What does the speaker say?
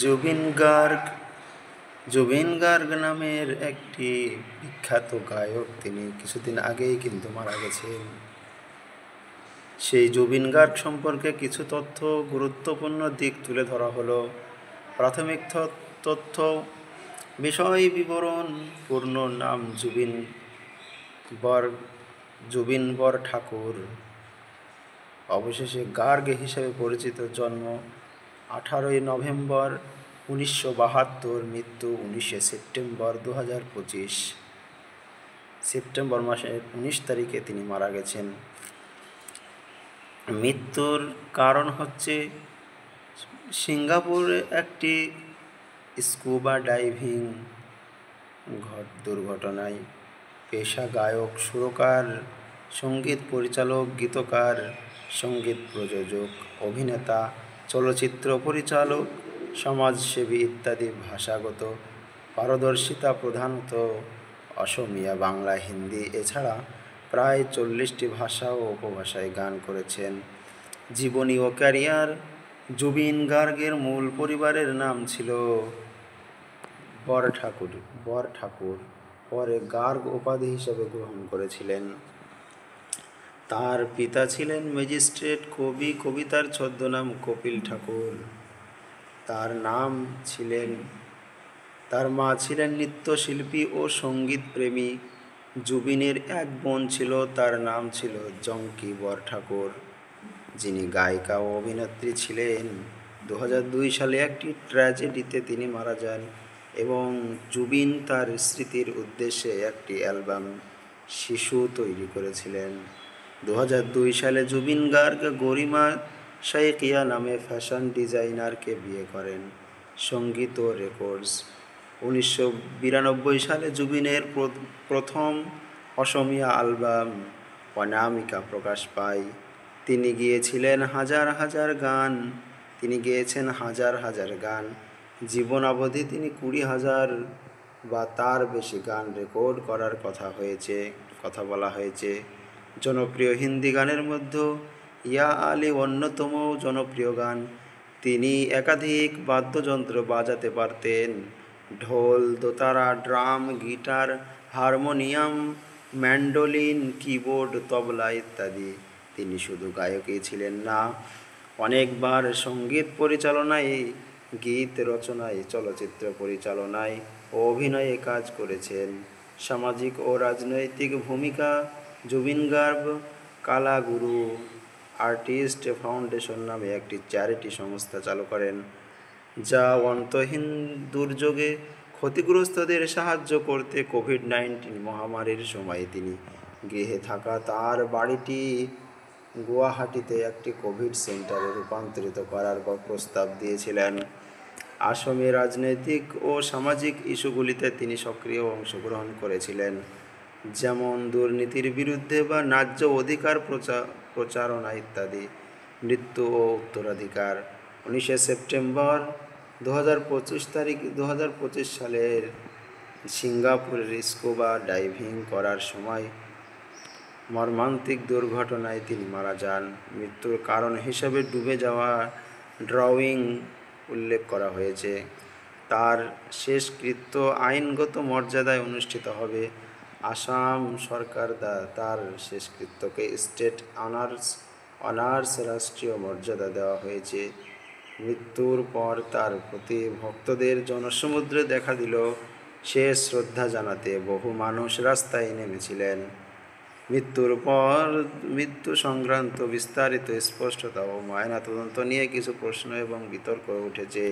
জুবিন গার্গ জুবিন গার্গ নামের একটি বিখ্যাত গায়ক, তিনি কিছুদিন আগেই কিন্তু মারা গেছেন। সেই জুবিন গার্গ সম্পর্কে কিছু তথ্য, গুরুত্বপূর্ণ দিক তুলে ধরা হলো। প্রাথমিক তথ্য, বিষয় বিবরণ। পূর্ণ নাম জুবিন বর ঠাকুর, অবশেষে গার্গ হিসেবে পরিচিত। জন্ম 18ই নভেম্বর 1972, মৃত্যু 19শে সেপ্টেম্বর 2025। সেপ্টেম্বর মাসের 19 তারিখে তিনি মারা গেছেন। মৃত্যুর কারণ হচ্ছে সিঙ্গাপুরে একটি স্কুবা ডাইভিং দুর্ঘটনায়। পেশা গায়ক, সুরকার, সঙ্গীত পরিচালক, গীতকার, সঙ্গীত প্রযোজক, অভিনেতা, চলচ্চিত্র পরিচালক, সমাজসেবী ইত্যাদি। ভাষাগত পারদর্শিতা প্রধানত অসমীয়া, বাংলা, হিন্দি এছাড়া প্রায় 40টি ভাষা ও উপভাষায় গান করেছেন। জীবনী ও ক্যারিয়ার। জুবিন গার্গের মূল পরিবারের নাম ছিল বর ঠাকুর, পরে গার্গ উপাধি হিসেবে গ্রহণ করেছিলেন। তার পিতা ছিলেন ম্যাজিস্ট্রেট, কবি, কবিতার ছদ্মনাম কপিল ঠাকুর। তার মা ছিলেন নৃত্যশিল্পী ও সঙ্গীতপ্রেমী। জুবিনের এক বোন ছিল, তার নাম ছিল জঙ্কি বর ঠাকুর, যিনি গায়িকা ও অভিনেত্রী ছিলেন। 2002 সালে একটি ট্র্যাজেডিতে তিনি মারা যান এবং জুবিন তার স্মৃতির উদ্দেশ্যে একটি অ্যালবাম শিশু তৈরি করেছিলেন। 2002 সালে জুবিন গার্গ গরিমা শাইকিয়া নামে ফ্যাশন ডিজাইনারকে বিয়ে করেন। সঙ্গীত ও রেকর্ডস। 1992 সালে জুবিনের প্রথম অসমীয়া অ্যালবাম অনামিকা প্রকাশ পায়। তিনি গেয়েছেন হাজার হাজার গান। জীবনাবধি তিনি 20,000 বা তার বেশি গান রেকর্ড করার কথা বলা হয়েছে। জনপ্রিয় হিন্দি গানের মধ্যে ইয়া আলী অন্যতম জনপ্রিয় গান। তিনি একাধিক বাদ্যযন্ত্র বাজাতে পারতেন: ঢোল, দোতারা, drum, guitar, harmonium, mandolin, keyboard, তবলা ইত্যাদি। তিনি শুধু গায়কই ছিলেন না, অনেকবার সঙ্গীত পরিচালনায়, গীত রচনায়, চলচ্চিত্র পরিচালনায় ও অভিনয়ে কাজ করেছেন। সামাজিক ও রাজনৈতিক ভূমিকা। জুবিন গার্গ কালাগুরু আর্টিস্ট ফাউন্ডেশন নামে একটি চ্যারিটি সংস্থা চালু করেন, যা অন্তহীন দুর্যোগে ক্ষতিগ্রস্তদের সাহায্য করতে। কোভিড-19 মহামারীর সময় তিনি গৃহে থাকা তার বাড়িটি গুয়াহাটিতে একটি কোভিড সেন্টারে রূপান্তরিত করার প্রস্তাব দিয়েছিলেন। আসামের রাজনৈতিক ও সামাজিক ইস্যুগুলিতে তিনি সক্রিয় অংশগ্রহণ করেছিলেন, যেমন দুর্নীতির বিরুদ্ধে বা ন্যায্য অধিকার প্রচারণা ইত্যাদি। মৃত্যু ও উত্তরাধিকার। 19শে সেপ্টেম্বর 2025 সালের সিঙ্গাপুরের স্কুবা ডাইভিং করার সময় মর্মান্তিক দুর্ঘটনায় তিনি মারা যান। মৃত্যুর কারণ হিসেবে ডুবে যাওয়া ড্রাউনিং উল্লেখ করা হয়েছে। তার শেষকৃত্য আইনগত মর্যাদায় অনুষ্ঠিত হবে। আসাম সরকার তার শেষকৃত্যকে স্টেট অনার্স রাষ্ট্রীয় মর্যাদা দেওয়া হয়েছে। মৃত্যুর পর তার প্রতি ভক্তদের জনসমুদ্র দেখা দিল। শেষ শ্রদ্ধা জানাতে বহু মানুষ রাস্তায় নেমেছিলেন। মৃত্যুর পর মৃত্যু সংক্রান্ত বিস্তারিত স্পষ্টতা ও ময়নাতদন্ত নিয়ে কিছু প্রশ্ন এবং বিতর্ক উঠেছে।